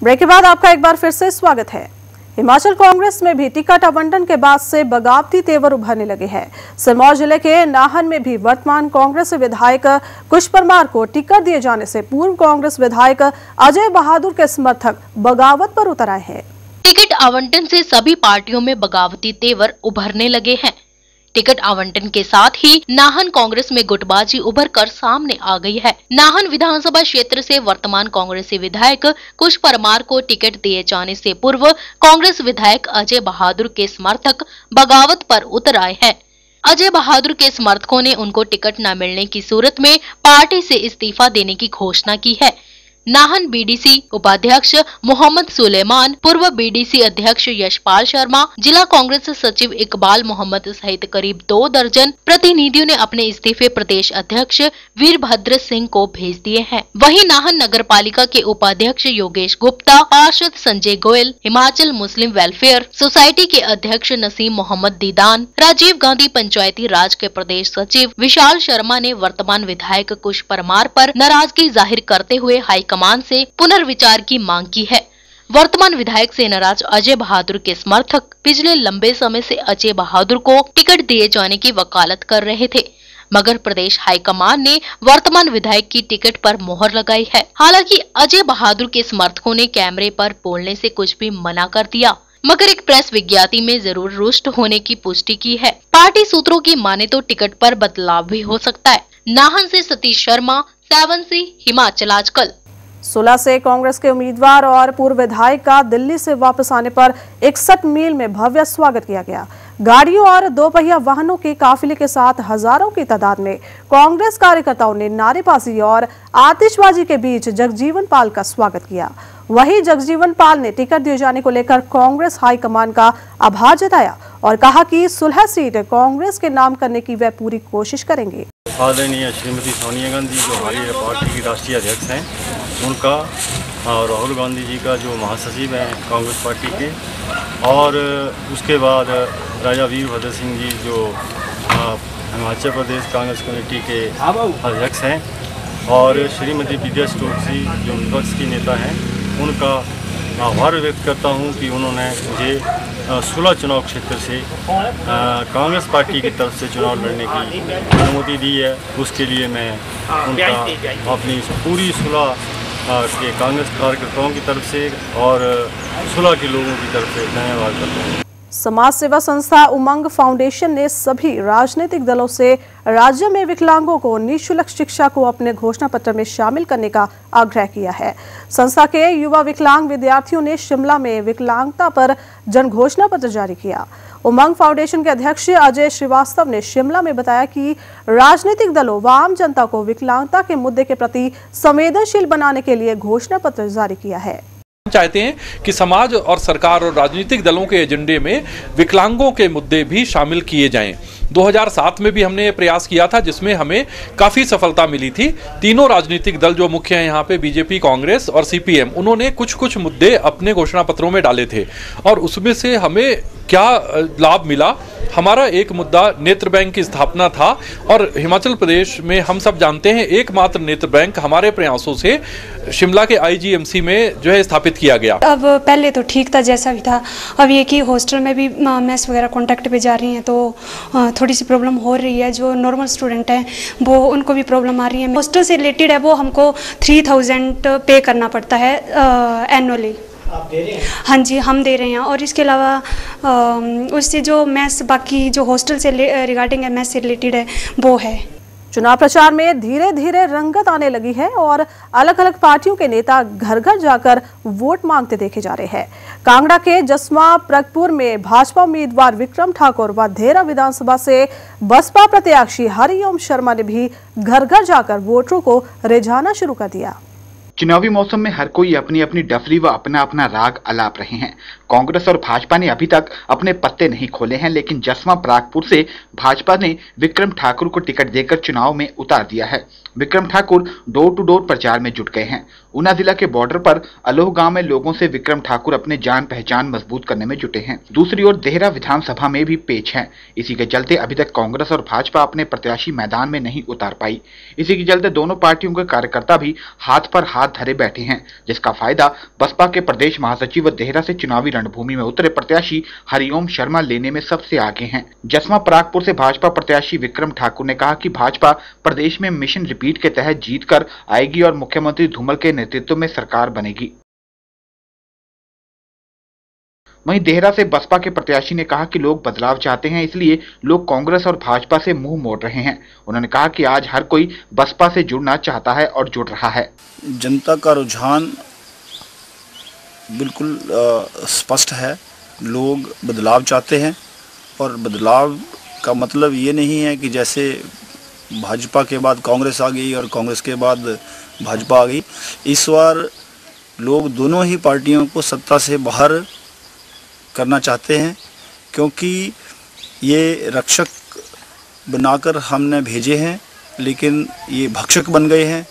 Break के बाद आपका एक बार फिर से स्वागत है। हिमाचल कांग्रेस में भी टिकट आवंटन के बाद से बगावती तेवर उभरने लगे हैं। सिरमौर जिले के नाहन में भी वर्तमान कांग्रेस विधायक कुश परमार को टिकट दिए जाने से पूर्व कांग्रेस विधायक अजय बहादुर के समर्थक बगावत पर उतर आए हैं। टिकट आवंटन से सभी पार्टियों में बगावती तेवर उभरने लगे हैं। टिकट आवंटन के साथ ही नाहन कांग्रेस में गुटबाजी उभर कर सामने आ गई है। नाहन विधानसभा क्षेत्र से वर्तमान कांग्रेसी विधायक कुश परमार को टिकट दिए जाने से पूर्व कांग्रेस विधायक अजय बहादुर के समर्थक बगावत पर उतर आए हैं। अजय बहादुर के समर्थकों ने उनको टिकट न मिलने की सूरत में पार्टी से इस्तीफा देने की घोषणा की है। नाहन बीडीसी उपाध्यक्ष मोहम्मद सुलेमान, पूर्व बीडीसी अध्यक्ष यशपाल शर्मा, जिला कांग्रेस सचिव इकबाल मोहम्मद सहित करीब 2 दर्जन प्रतिनिधियों ने अपने इस्तीफे प्रदेश अध्यक्ष वीरभद्र सिंह को भेज दिए हैं। वहीं नाहन नगर पालिका के उपाध्यक्ष योगेश गुप्ता, पार्षद संजय गोयल, हिमाचल मुस्लिम वेलफेयर सोसाइटी के अध्यक्ष नसीम मोहम्मद दीदान, राजीव गांधी पंचायती राज के प्रदेश सचिव विशाल शर्मा ने वर्तमान विधायक कुश परमार पर नाराजगी जाहिर करते हुए हाईकमान से पुनर्विचार की मांग की है। वर्तमान विधायक से नाराज अजय बहादुर के समर्थक पिछले लंबे समय से अजय बहादुर को टिकट दिए जाने की वकालत कर रहे थे, मगर प्रदेश हाईकमान ने वर्तमान विधायक की टिकट पर मोहर लगाई है। हालांकि अजय बहादुर के समर्थकों ने कैमरे पर बोलने से कुछ भी मना कर दिया, मगर एक प्रेस विज्ञप्ति में जरूर रुष्ट होने की पुष्टि की है। पार्टी सूत्रों की माने तो टिकट पर बदलाव भी हो सकता है। नाहन से सतीश शर्मा, 7C हिमाचल आजकल। 16 से कांग्रेस के उम्मीदवार और पूर्व विधायक का दिल्ली से वापस आने पर 61 मील में भव्य स्वागत किया गया। गाड़ियों और 2 पहिया वाहनों के काफिले के साथ हजारों की तादाद में कांग्रेस कार्यकर्ताओं ने नारेबाजी और आतिशबाजी के बीच जगजीवन पाल का स्वागत किया। वहीं जगजीवन पाल ने टिकट दिए जाने को लेकर कांग्रेस हाईकमान का आभार जताया और कहा कि सुलह सीट कांग्रेस के नाम करने की वे पूरी कोशिश करेंगे। आदरणीय श्रीमती सोनिया गांधी जो हमारी पार्टी की राष्ट्रीय अध्यक्ष हैं, उनका और राहुल गांधी जी का जो महासचिव हैं कांग्रेस पार्टी के, और उसके बाद राजा वीरभद्र सिंह जी जो हिमाचल प्रदेश कांग्रेस कमेटी के अध्यक्ष हैं, और श्रीमती विद्या स्टोक्स जी जो विपक्ष की नेता हैं, उनका आभार व्यक्त करता हूं कि उन्होंने मुझे 16 चुनाव क्षेत्र से कांग्रेस पार्टी की तरफ से चुनाव लड़ने की अनुमति दी है। उसके लिए मैं उनका अपनी पूरी 16 के कांग्रेस कार्यकर्ताओं की तरफ से और 16 के लोगों की तरफ से धन्यवाद करता हूँ। समाज सेवा संस्था उमंग फाउंडेशन ने सभी राजनीतिक दलों से राज्य में विकलांगों को निःशुल्क शिक्षा को अपने घोषणा पत्र में शामिल करने का आग्रह किया है। संस्था के युवा विकलांग विद्यार्थियों ने शिमला में विकलांगता पर जन घोषणा पत्र जारी किया। उमंग फाउंडेशन के अध्यक्ष अजय श्रीवास्तव ने शिमला में बताया कि राजनीतिक दलों व आम जनता को विकलांगता के मुद्दे के प्रति संवेदनशील बनाने के लिए घोषणा पत्र जारी किया है। चाहते हैं कि समाज और सरकार और राजनीतिक दलों के एजेंडे में विकलांगों के मुद्दे भी शामिल किए जाएं। 2007 में भी हमने ये प्रयास किया था, जिसमें हमें काफ़ी सफलता मिली थी। तीनों राजनीतिक दल जो मुख्य हैं यहाँ पे, बीजेपी, कांग्रेस और सीपीएम, उन्होंने कुछ मुद्दे अपने घोषणा पत्रों में डाले थे और उसमें से हमें क्या लाभ मिला। हमारा एक मुद्दा नेत्र बैंक की स्थापना था और हिमाचल प्रदेश में हम सब जानते हैं एकमात्र नेत्र बैंक हमारे प्रयासों से शिमला के आईजीएमसी में जो है स्थापित किया गया। अब पहले तो ठीक था जैसा भी था, अब ये कि हॉस्टल में भी मेस वगैरह कॉन्टैक्ट पे जा रही हैं तो थोड़ी सी प्रॉब्लम हो रही है। जो नॉर्मल स्टूडेंट हैं वो उनको भी प्रॉब्लम आ रही है। हॉस्टल से रिलेटेड है वो हमको 3000 पे करना पड़ता है एनुअली। आप दे रहे हैं? हाँ जी, हम दे रहे हैं। और इसके अलावा उससे जो मैथ्स बाकी जो हॉस्टल से रिगार्डिंग है, मैथ्स से रिलेटेड है, वो है। चुनाव प्रचार में धीरे धीरे रंगत आने लगी है और अलग अलग पार्टियों के नेता घर घर जाकर वोट मांगते देखे जा रहे हैं। कांगड़ा के जसवा प्रगपुर में भाजपा उम्मीदवार विक्रम ठाकुर व धेरा विधानसभा से बसपा प्रत्याशी हरिओम शर्मा ने भी घर घर जाकर वोटरों को रिझाना शुरू कर दिया। चुनावी मौसम में हर कोई अपनी अपनी डफरी व अपना अपना राग अलाप रहे हैं। कांग्रेस और भाजपा ने अभी तक अपने पत्ते नहीं खोले हैं, लेकिन जसवा प्रागपुर से भाजपा ने विक्रम ठाकुर को टिकट देकर चुनाव में उतार दिया है। Vikram Thakur door to door प्रचार में जुट गए हैं। ऊना जिला के बॉर्डर पर अलोह गांव में लोगों से विक्रम ठाकुर अपने जान पहचान मजबूत करने में जुटे हैं। दूसरी ओर देहरा विधानसभा में भी पेच है। इसी के चलते अभी तक कांग्रेस और भाजपा अपने प्रत्याशी मैदान में नहीं उतार पाई। इसी के चलते दोनों पार्टियों के कार्यकर्ता भी हाथ पर हाथ धरे बैठे हैं, जिसका फायदा बसपा के प्रदेश महासचिव व देहरा से चुनावी रणभूमि में उतरे प्रत्याशी हरिओम शर्मा लेने में सबसे आगे हैं। जसमा परागपुर से भाजपा प्रत्याशी विक्रम ठाकुर ने कहा कि भाजपा प्रदेश में मिशन रिपीट के तहत जीत कर आएगी और मुख्यमंत्री धूमल के नेतृत्व में सरकार बनेगी। वहीं देहरा से बसपा के प्रत्याशी ने कहा कि लोग बदलाव चाहते हैं, इसलिए लोग कांग्रेस और भाजपा से मुंह मोड़ रहे हैं। उन्होंने कहा कि आज हर कोई बसपा से जुड़ना चाहता है और जुड़ रहा है। जनता का रुझान बिल्कुल स्पष्ट है। लोग बदलाव चाहते हैं और बदलाव का मतलब ये नहीं है कि जैसे भाजपा के बाद कांग्रेस आ गई और कांग्रेस के बाद भाजपा आ गई। इस बार लोग दोनों ही पार्टियों को सत्ता से बाहर करना चाहते हैं, क्योंकि ये रक्षक बनाकर हमने भेजे हैं, लेकिन ये भक्षक बन गए हैं।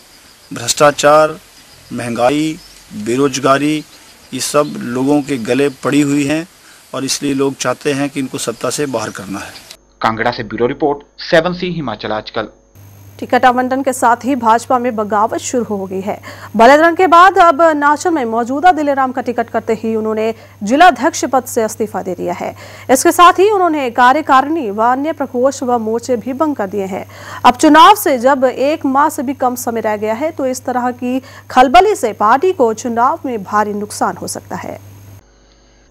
भ्रष्टाचार, महंगाई, बेरोजगारी, ये सब लोगों के गले पड़ी हुई हैं और इसलिए लोग चाहते हैं कि इनको सत्ता से बाहर करना है। कांगड़ा से ब्यूरो रिपोर्ट 7C हिमाचल आजकल। टिकट आवंटन के साथ ही भाजपा में बगावत शुरू हो गई है। बलेदरन के बाद अब नाचन में मौजूदा दिलेराम का टिकट करते ही उन्होंने जिलाध्यक्ष पद से इस्तीफा दे दिया है। इसके साथ ही उन्होंने कार्यकारिणी व अन्य प्रकोष्ठ व मोर्चे भी भंग कर दिए हैं। अब चुनाव से जब 1 माह से भी कम समय रह गया है, तो इस तरह की खलबली से पार्टी को चुनाव में भारी नुकसान हो सकता है।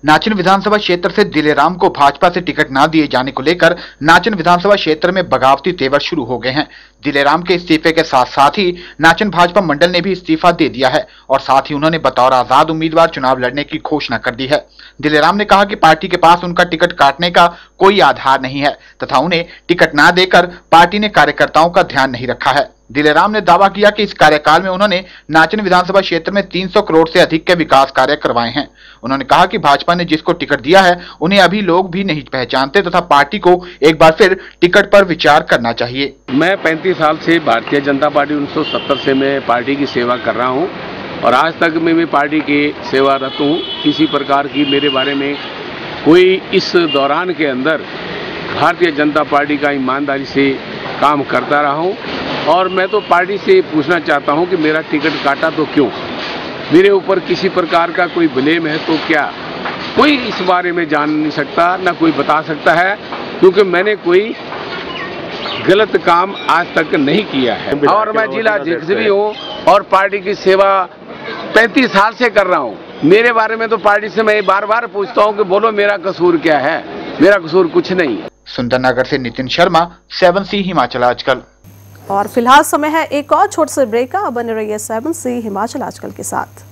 नाचन विधानसभा क्षेत्र से दिलेराम को भाजपा से टिकट न दिए जाने को लेकर नाचन विधानसभा क्षेत्र में बगावती तेवर शुरू हो गए हैं। दिलेराम के इस्तीफे के साथ साथ ही नाचन भाजपा मंडल ने भी इस्तीफा दे दिया है और साथ ही उन्होंने बतौर आजाद उम्मीदवार चुनाव लड़ने की घोषणा कर दी है। दिलेराम ने कहा कि पार्टी के पास उनका टिकट काटने का कोई आधार नहीं है तथा उन्हें टिकट न देकर पार्टी ने कार्यकर्ताओं का ध्यान नहीं रखा है। दिलेराम ने दावा किया कि इस कार्यकाल में उन्होंने नाचन विधानसभा क्षेत्र में 300 करोड़ से अधिक के विकास कार्य करवाए हैं। उन्होंने कहा कि भाजपा ने जिसको टिकट दिया है उन्हें अभी लोग भी नहीं पहचानते तथा पार्टी को एक बार फिर टिकट पर विचार करना चाहिए। मैं 35 साल से भारतीय जनता पार्टी 1970 से मैं पार्टी की सेवा कर रहा हूं और आज तक मैं भी पार्टी की सेवारत हूं। किसी प्रकार की मेरे बारे में कोई इस दौरान के अंदर भारतीय जनता पार्टी का ईमानदारी से काम करता रहा हूं और मैं तो पार्टी से पूछना चाहता हूं कि मेरा टिकट काटा तो क्यों? मेरे ऊपर किसी प्रकार का कोई ब्लेम है तो क्या? कोई इस बारे में जान नहीं सकता, ना कोई बता सकता है, क्योंकि मैंने कोई गलत काम आज तक नहीं किया है और मैं जिला अध्यक्ष भी हूँ और पार्टी की सेवा 35 साल से कर रहा हूँ। मेरे बारे में तो पार्टी से मैं बार बार पूछता हूँ कि बोलो मेरा कसूर क्या है? मेरा कसूर कुछ नहीं। सुंदरनगर से नितिन शर्मा, 7C हिमाचल आजकल। और फिलहाल समय है एक और छोटे से ब्रेक का। बने रहिए 7C हिमाचल आजकल के साथ।